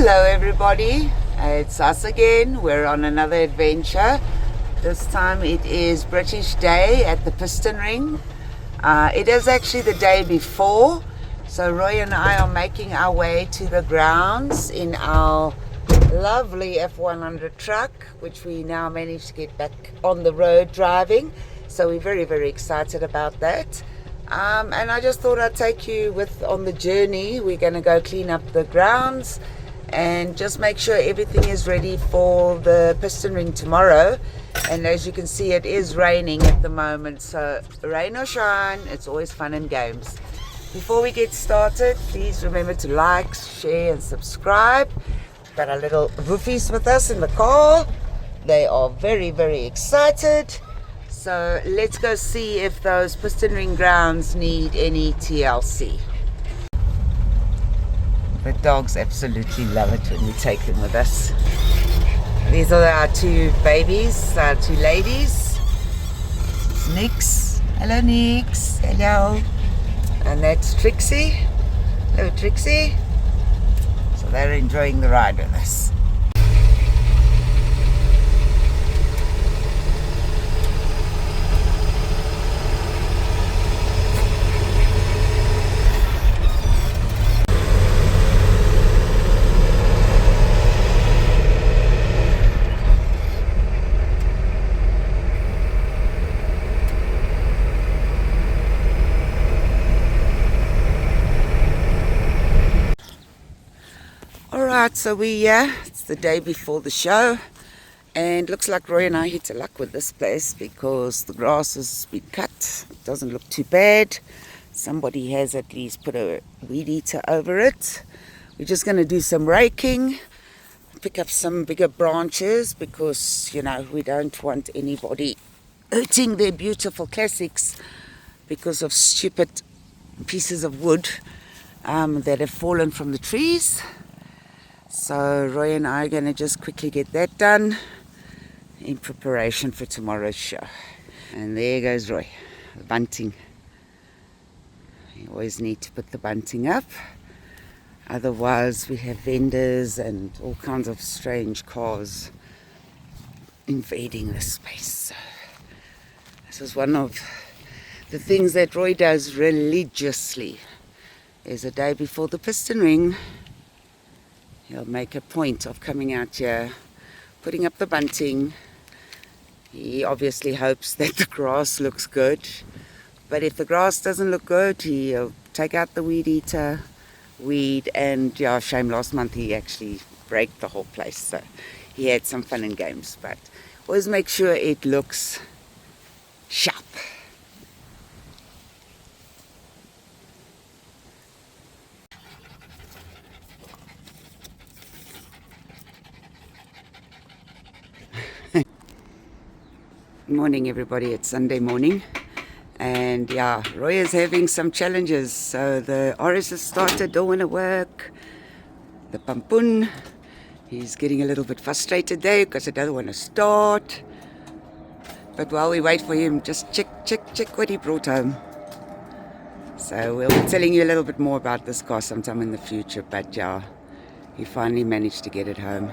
Hello everybody, it's us again. We're on another adventure. This time it is British Day at the Piston Ring. It is actually the day before, so Roy and I are making our way to the grounds in our lovely F100 truck, which we now managed to get back on the road driving. So we're very excited about that. And I just thought I'd take you on the journey. We're going to go clean up the grounds and just make sure everything is ready for the Piston Ring tomorrow. And as you can see, it is raining at the moment, so rain or shine, it's always fun and games. Before we get started, please remember to like, share and subscribe. We've got our little woofies with us in the car. They are very excited. So let's go see if those Piston Ring grounds need any TLC. The dogs absolutely love it when we take them with us. These are our two babies, our two ladies. It's Nix. Hello Nix. Hello. And that's Trixie. Hello Trixie. So they're enjoying the ride with us. Alright, so it's the day before the show, and looks like Roy and I hit a luck with this place because the grass has been cut. It doesn't look too bad. Somebody has at least put a weed eater over it. We're just going to do some raking, pick up some bigger branches because, you know, we don't want anybody hurting their beautiful classics because of stupid pieces of wood that have fallen from the trees. So Roy and I are going to just quickly get that done in preparation for tomorrow's show. And there goes Roy, the bunting. You always need to put the bunting up. Otherwise we have vendors and all kinds of strange cars invading the space. So this is one of the things that Roy does religiously. Is a day before the Piston Ring. He'll make a point of coming out here, putting up the bunting. He obviously hopes that the grass looks good. But if the grass doesn't look good, he'll take out the weed eater, and shame last month he actually braked the whole place. So he had some fun and games, but always make sure it looks sharp. Morning everybody, it's Sunday morning, and Roy is having some challenges. So the RS has started, don't want to work. The pampoon, he's getting a little bit frustrated there because it doesn't want to start. But while we wait for him, just check what he brought home. So we'll be telling you a little bit more about this car sometime in the future, but he finally managed to get it home.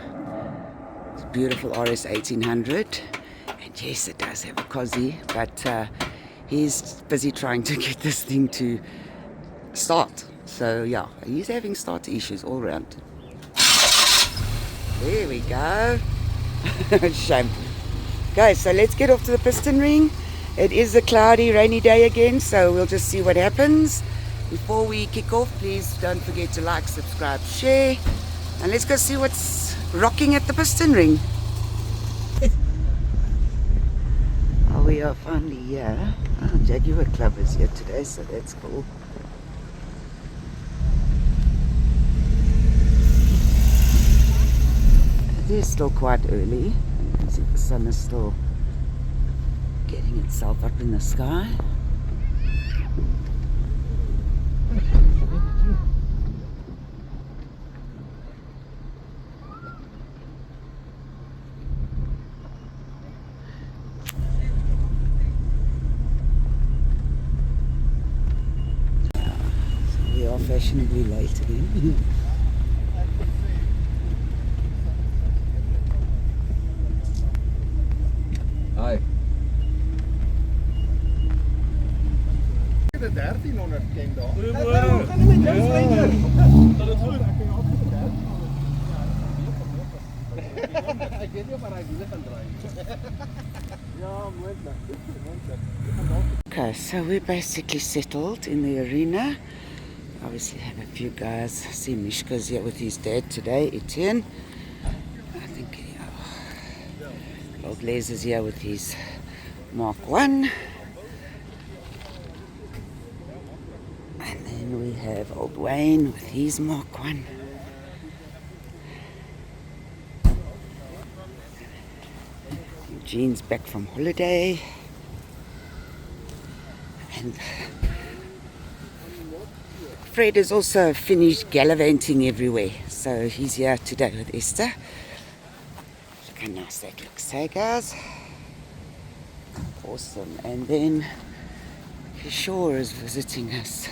It's a beautiful RS 1800. And yes, it does have a cosy, but he's busy trying to get this thing to start. So he's having starter issues all around. There we go. Shame. Guys, so let's get off to the Piston Ring. It is a cloudy, rainy day again, so we'll just see what happens. Before we kick off, please don't forget to like, subscribe, share, and let's go see what's rocking at the Piston Ring. We are finally here. Jaguar Club is here today, so that's cool. It is still quite early. You can see the sun is still getting itself up in the sky. Fashionably late again. Ek weet nie of hy wiele gaan draai nie. Ja, moontlik. Okay, so we're basically settled in the arena. Obviously have a few guys. I see Mishka's here with his dad today, Etienne. I think old Les is here with his Mark 1. And then we have old Wayne with his Mark 1. Eugene's back from holiday. And Fred has also finished gallivanting everywhere. So he's here today with Esther. Look how nice that looks, hey guys? Awesome. And then Kishore is visiting us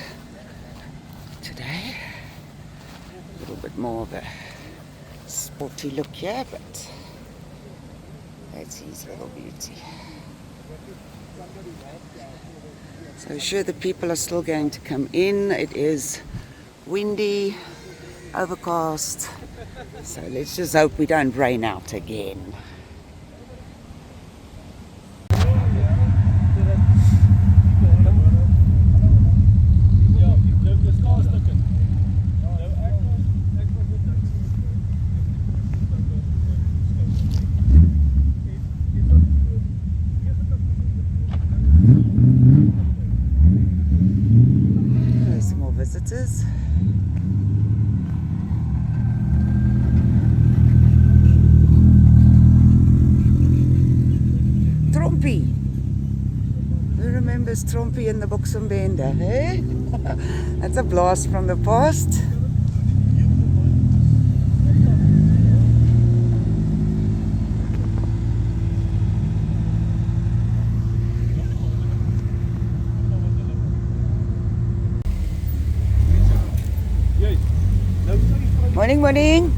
today. A little bit more of a sporty look here, but that's his little beauty. So sure, the people are still going to come in. It is windy, overcast, so let's just hope we don't rain out again. Visitors. Trompie. Who remembers Trompie in the Boxumbenda, eh? That's a blast from the past. Morning, morning.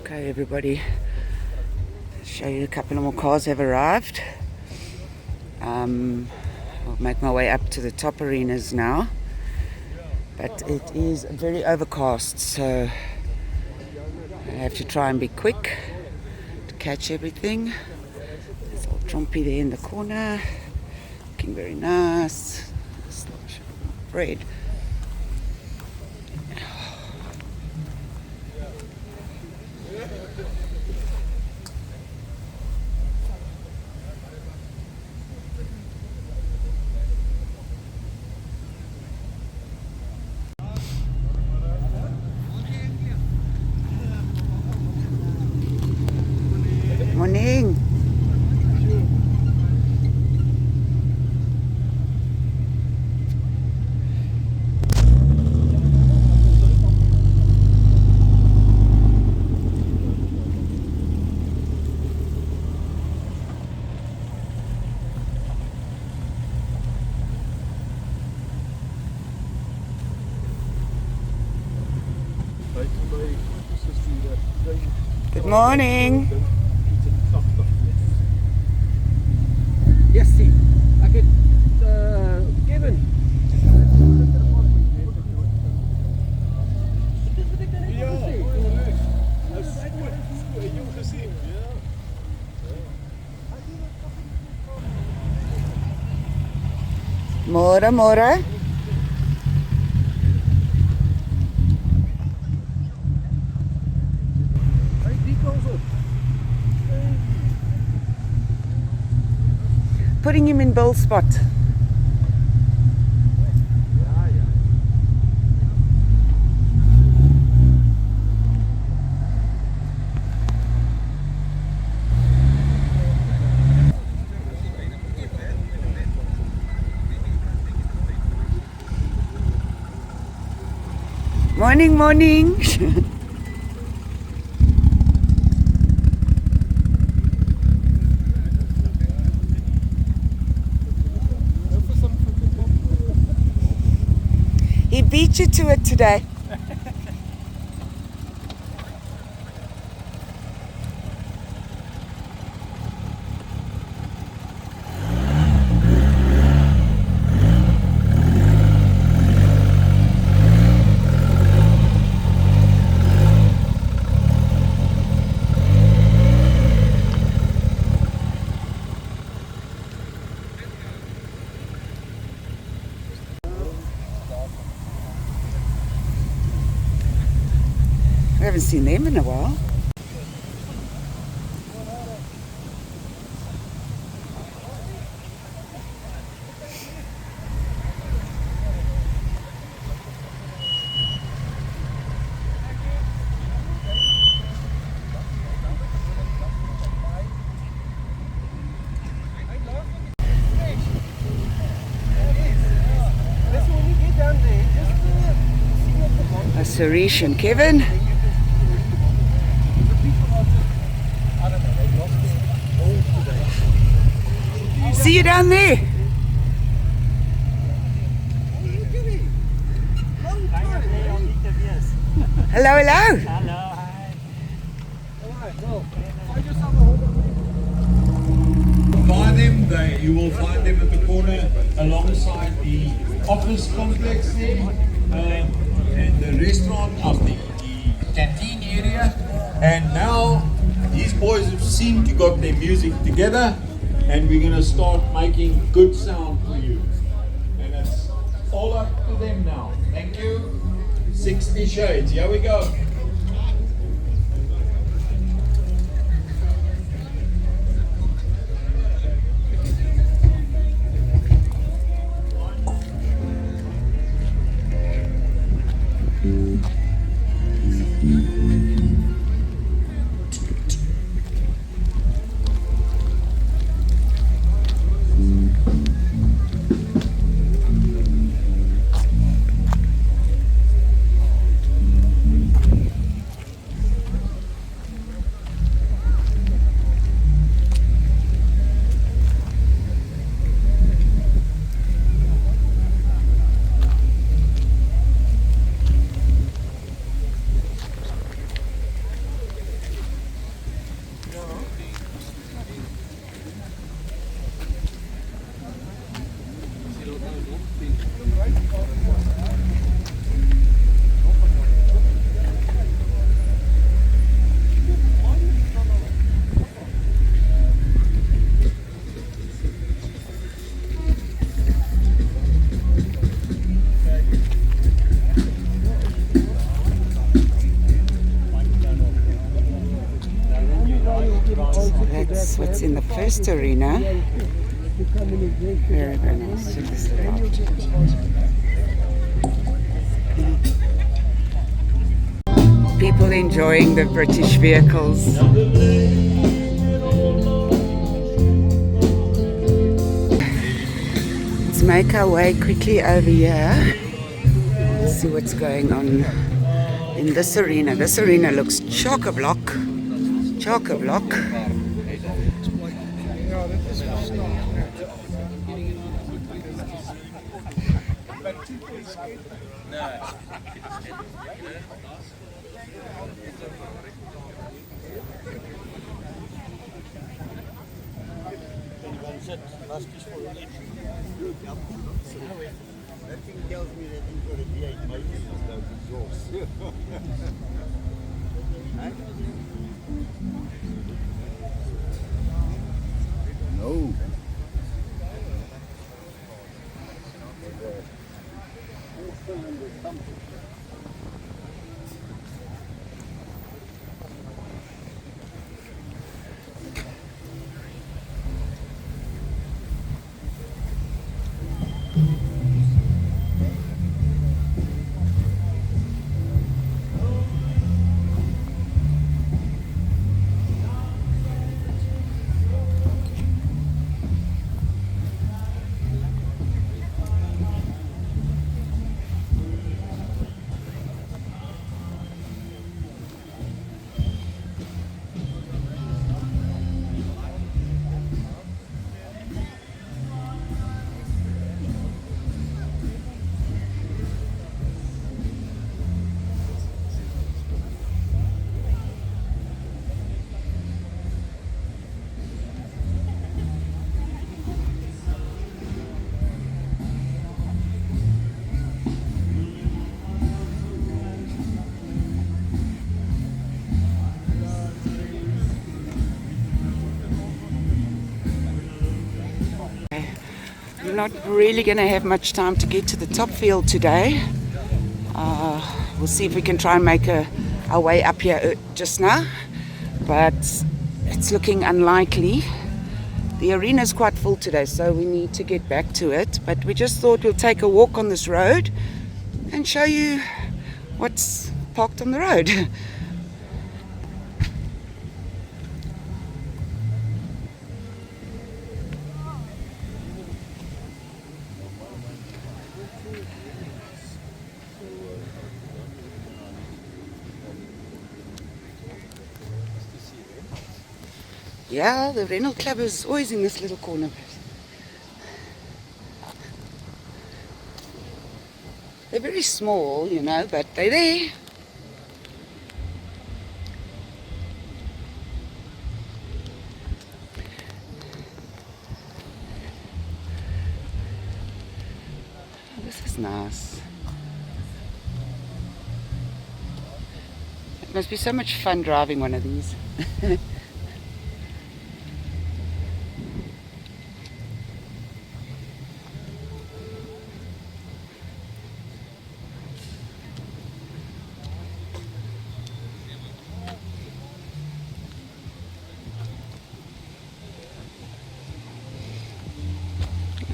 Okay, everybody, show you a couple of more cars have arrived. I'll make my way up to the top arenas now, but it is very overcast, so I have to try and be quick to catch everything. There's old Trompie there in the corner, looking very nice. Bread. Morning. Good morning. Yes, see. Ek het Kevin. Ja, jong gesien. Ja. Môre, môre. Putting him in Bill's spot. Morning, morning. He beat you to it today. I haven't seen them in a while. Suresh and Kevin. See you down there. Hello, hello. Hello, hi. Find them, you will find them at the corner alongside the office complex there, and the restaurant of the canteen area. And now these boys have seemed to got their music together, and we're going to start making good sound for you. And it's all up to them now. Thank you. 60 Shades, here we go. That's what's in the first arena. Very, very nice. Check this out. People enjoying the British vehicles. Let's make our way quickly over here. See what's going on in this arena. This arena looks chock-a-block. Chock-a-block. That thing tells me that you've got a V8 motor with no exhaust. No. not really going to have much time to get to the top field today. We'll see if we can try and make our way up here just now, but it's looking unlikely. The arena is quite full today, so we need to get back to it, but we just thought we'll take a walk on this road and show you what's parked on the road. Yeah, the rental club is always in this little corner. They're very small, you know, but they're there. Oh, this is nice. It must be so much fun driving one of these.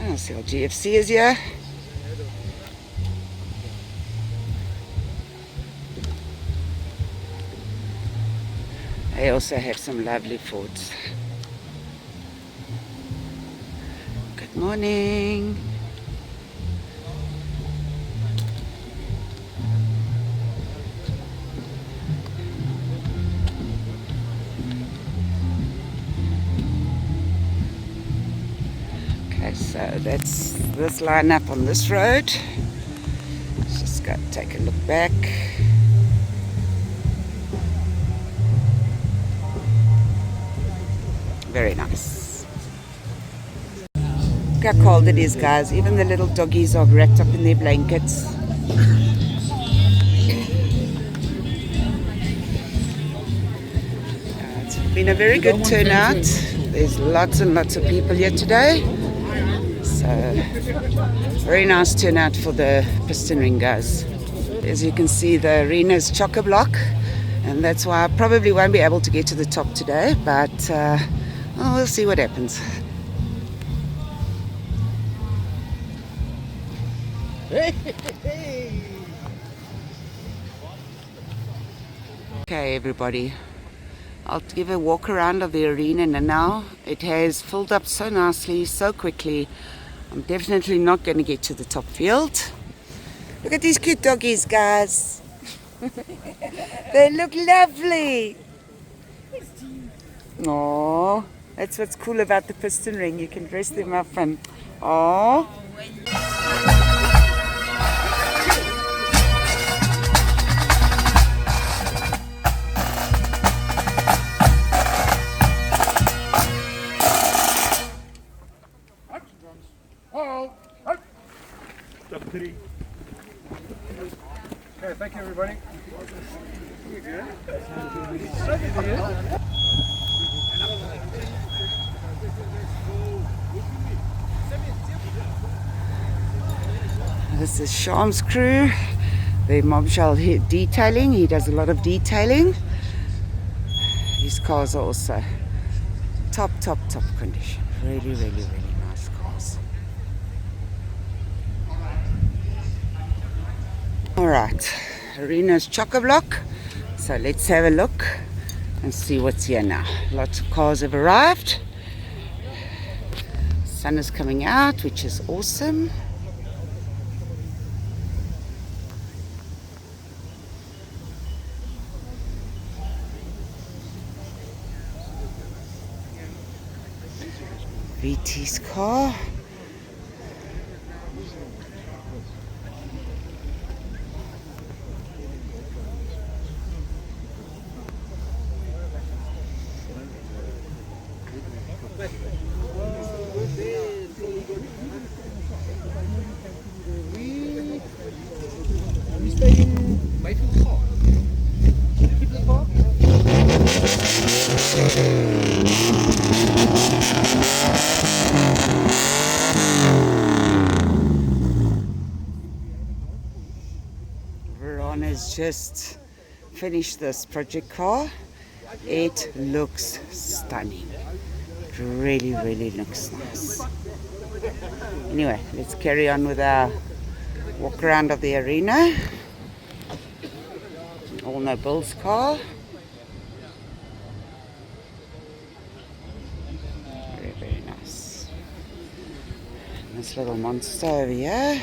Oh, see, GFC is here. They also have some lovely forts. Good morning. Okay, so that's this lineup on this road. Let's just go take a look back. Very nice. Look how cold it is, guys. Even the little doggies are wrapped up in their blankets. It's been a very good turnout. There's lots and lots of people here today. So, very nice turnout for the Piston Ring, guys. As you can see, the arena is chock-a-block, and that's why I probably won't be able to get to the top today, but we'll see what happens. Okay, everybody, I'll give a walk around of the arena, and now it has filled up so nicely, so quickly. I'm definitely not going to get to the top field. Look at these cute doggies, guys. They look lovely. Oh, that's what's cool about the Piston Ring. You can dress them up and oh. Okay, thank you everybody. This is Sham's crew. The Mobshell detailing. He does a lot of detailing. His cars are also top condition. Really nice cars. Alright, arena's chock-a-block, so let's have a look and see what's here now. Lots of cars have arrived. Sun is coming out, which is awesome. VT's car. has just finished this project car. It looks stunning. It really, really looks nice. Anyway, let's carry on with our walk around of the arena. All know Bill's car. Very, very nice. And this little monster over here.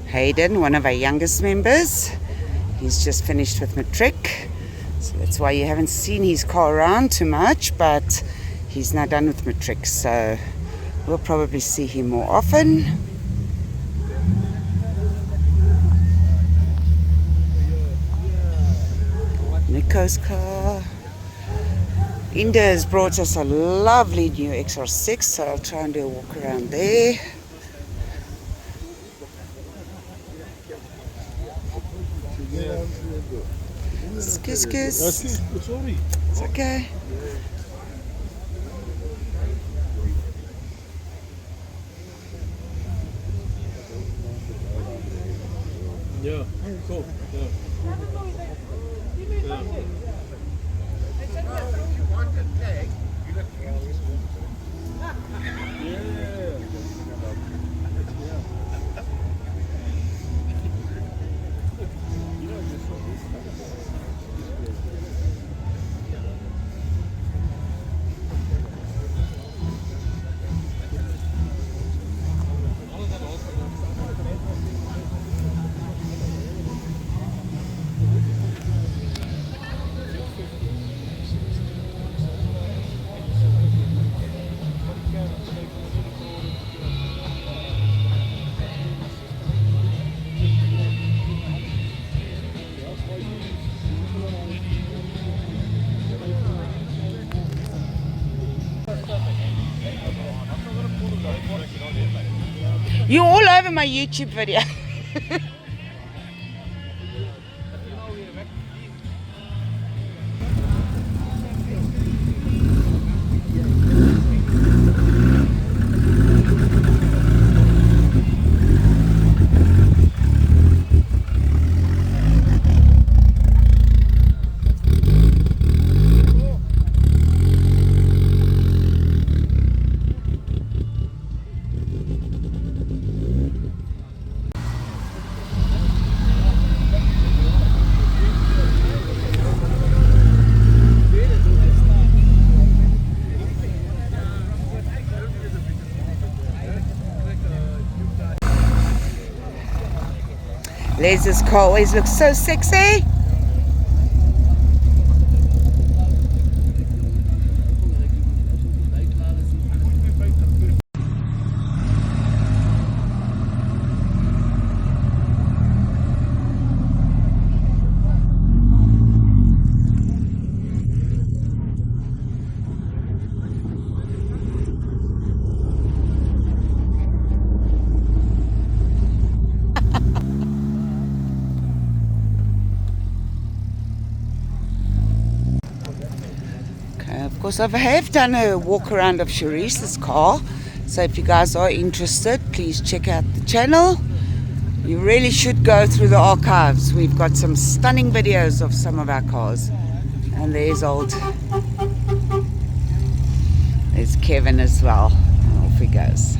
Hayden, one of our youngest members, he's just finished with matric, so that's why you haven't seen his car around too much, but he's now done with matric, so we'll probably see him more often. Nico's car. Inda has brought us a lovely new XR6, so I'll try and do a walk around there. Excuse. Sorry. It's okay. Yeah, cool. Yeah. You're all over my YouTube video. Les's car always looks so sexy. Of course, I have done a walk around of Sharice's car, so if you guys are interested, please check out the channel. You really should go through the archives. We've got some stunning videos of some of our cars. And there's old There's Kevin as well. Off he goes.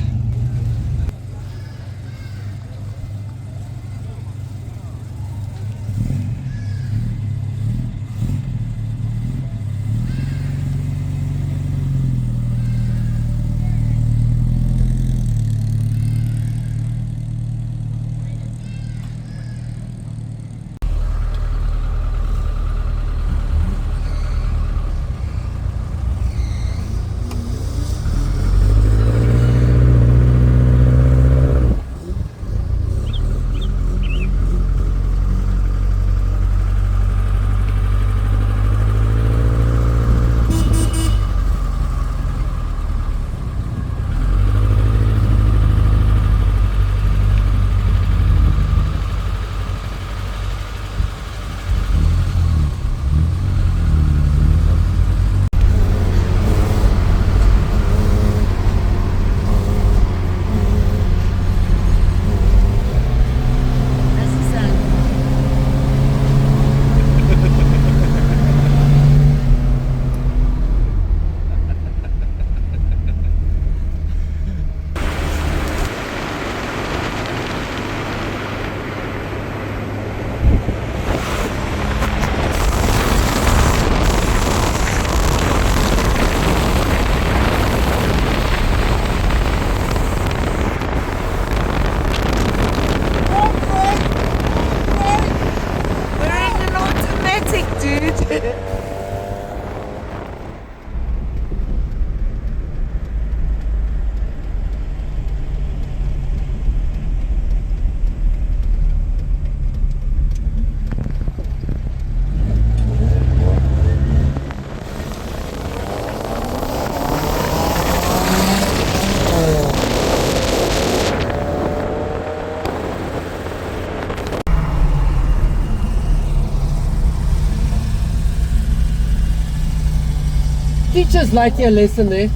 Teacher's like your lesson there.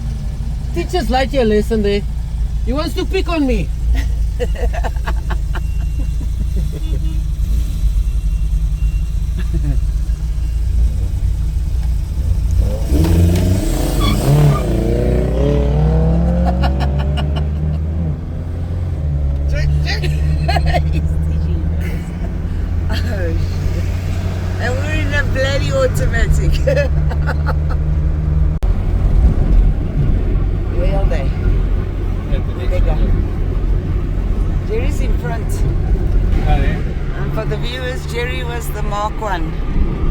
Teacher's like your lesson there. He wants to pick on me. And we're in a bloody automatic. Where are they? There they go. Jerry's in front. And for the viewers, Jerry was the Mark 1.